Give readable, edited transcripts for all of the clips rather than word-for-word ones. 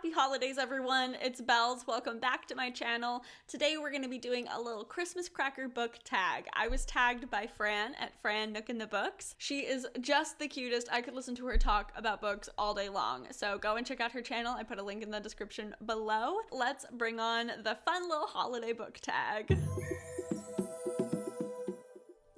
Happy holidays, everyone. It's Bells. Welcome back to my channel. Today we're going to be doing a little Christmas cracker book tag. I was tagged by Fran at Fran Nook in the Books. She is just the cutest. I could listen to her talk about books all day long. So go and check out her channel. I put a link in the description below. Let's bring on the fun little holiday book tag.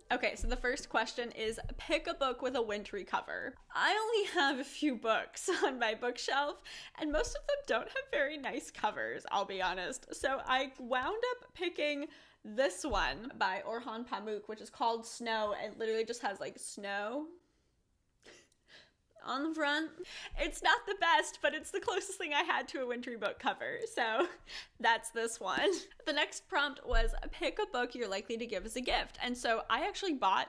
Okay, so the first question is pick a book with a wintry cover. I only have a few books on my bookshelf, and most of them don't have very nice covers, I'll be honest. So I wound up picking this one by Orhan Pamuk, which is called Snow, and literally just has like snow on the front. It's not the best, but it's the closest thing I had to a wintry book cover, so that's this one. The next prompt was pick a book you're likely to give as a gift, and so I actually bought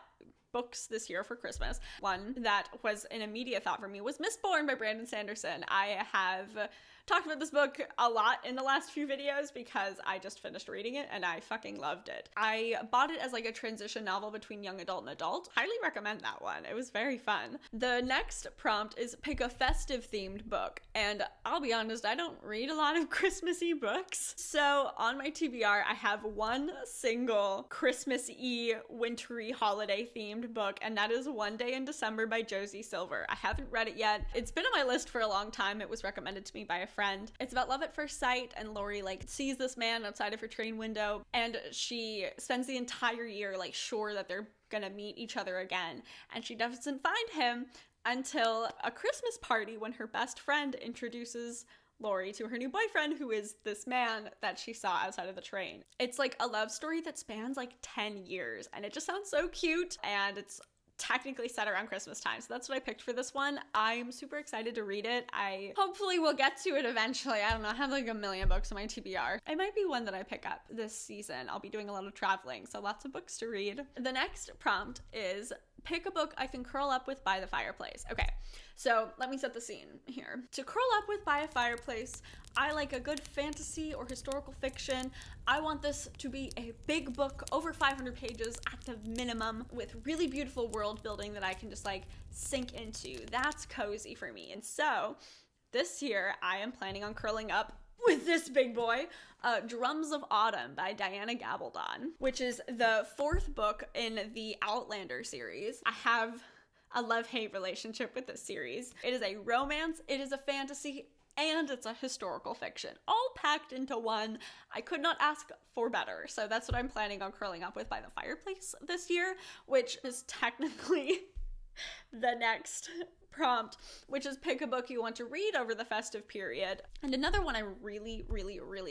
books this year for Christmas. One that was an immediate thought for me was Mistborn by Brandon Sanderson. I have talked about this book a lot in the last few videos because I just finished reading it and I fucking loved it. I bought it as like a transition novel between young adult and adult. Highly recommend that one. It was very fun. The next prompt is pick a festive themed book. And I'll be honest, I don't read a lot of Christmassy books. So on my TBR, I have one single Christmas-y, wintry, holiday themed book, and that is One Day in December by Josie Silver. I haven't read it yet. It's been on my list for a long time. It was recommended to me by a friend. It's about love at first sight, and Lori like sees this man outside of her train window, and she spends the entire year like sure that they're gonna meet each other again, and she doesn't find him until a Christmas party when her best friend introduces Lori to her new boyfriend, who is this man that she saw outside of the train. It's like a love story that spans like 10 years, and it just sounds so cute, and it's technically set around Christmas time, so that's what I picked for this one. I'm super excited to read it. I hopefully will get to it eventually. I don't know, I have like a million books on my TBR. It might be one that I pick up this season. I'll be doing a lot of traveling, so lots of books to read. The next prompt is pick a book I can curl up with by the fireplace. Okay, so let me set the scene here. To curl up with by a fireplace, I like a good fantasy or historical fiction. I want this to be a big book, over 500 pages at the minimum, with really beautiful world building that I can just like sink into. That's cozy for me. And so this year I am planning on curling up with this big boy, Drums of Autumn by Diana Gabaldon, which is the fourth book in the Outlander series. I have a love-hate relationship with this series. It is a romance, it is a fantasy, and it's a historical fiction, all packed into one. I could not ask for better. So that's what I'm planning on curling up with by the fireplace this year, which is technically the next prompt, which is pick a book you want to read over the festive period. And another one I'm really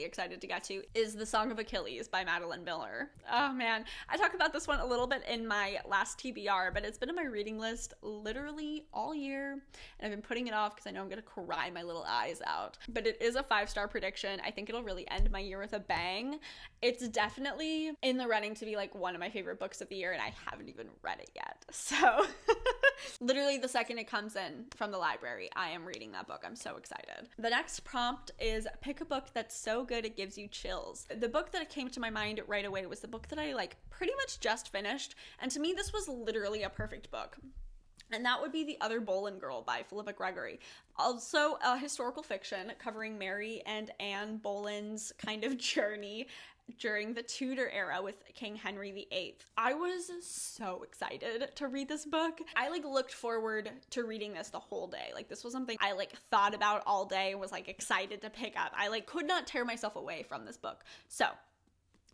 excited to get to is The Song of Achilles by Madeline Miller. Oh man, I talked about this one a little bit in my last TBR, but it's been on my reading list literally all year, and I've been putting it off because I know I'm gonna cry my little eyes out. But it is a 5-star prediction. I think it'll really end my year with a bang. It's definitely in the running to be like one of my favorite books of the year, and I haven't even read it yet. So literally the second it comes in from the library, I am reading that book. I'm so excited. The next prompt is pick a book that's so good it gives you chills. The book that came to my mind right away was the book that I like pretty much just finished, and to me this was literally a perfect book. And that would be The Other Boleyn Girl by Philippa Gregory. Also a historical fiction covering Mary and Anne Boleyn's kind of journey during the Tudor era with King Henry VIII. I was so excited to read this book. I like looked forward to reading this the whole day. Like this was something I like thought about all day, was like excited to pick up. I like could not tear myself away from this book. So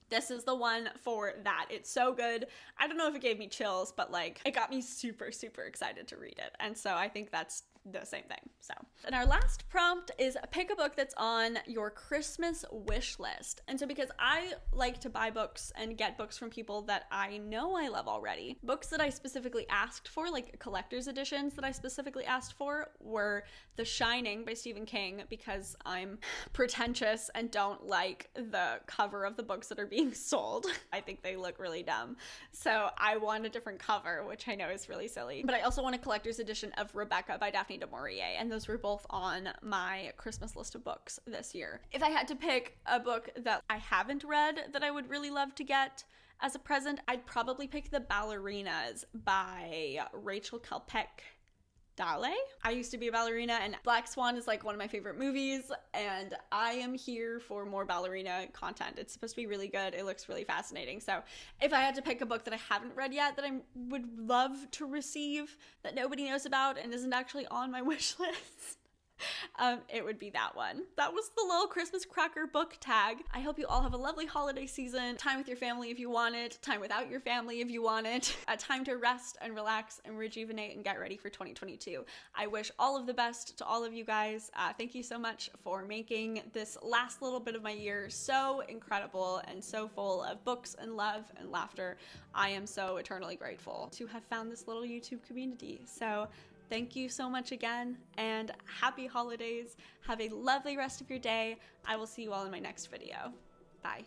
this is the one for that. It's so good. I don't know if it gave me chills, but like it got me super excited to read it. And so I think that's the same thing. So, and our last prompt is pick a book that's on your Christmas wish list. And so because I like to buy books and get books from people that I know I love already, books that I specifically asked for, like collector's editions that I specifically asked for, were The Shining by Stephen King, because I'm pretentious and don't like the cover of the books that are being sold. I think they look really dumb. So I want a different cover, which I know is really silly. But I also want a collector's edition of Rebecca by Daphne du Maurier, and those were both on my Christmas list of books this year. If I had to pick a book that I haven't read that I would really love to get as a present, I'd probably pick The Ballerinas by Rachel Kalpeck ballet. I used to be a ballerina, and Black Swan is like one of my favorite movies, and I am here for more ballerina content. It's supposed to be really good. It looks really fascinating. So if I had to pick a book that I haven't read yet that I would love to receive that nobody knows about and isn't actually on my wish list, it would be that one. That was the little Christmas cracker book tag. I hope you all have a lovely holiday season, time with your family if you want it, time without your family if you want it, a time to rest and relax and rejuvenate and get ready for 2022. I wish all of the best to all of you guys. Thank you so much for making this last little bit of my year so incredible and so full of books and love and laughter. I am so eternally grateful to have found this little YouTube community. So thank you so much again, and happy holidays. Have a lovely rest of your day. I will see you all in my next video. Bye.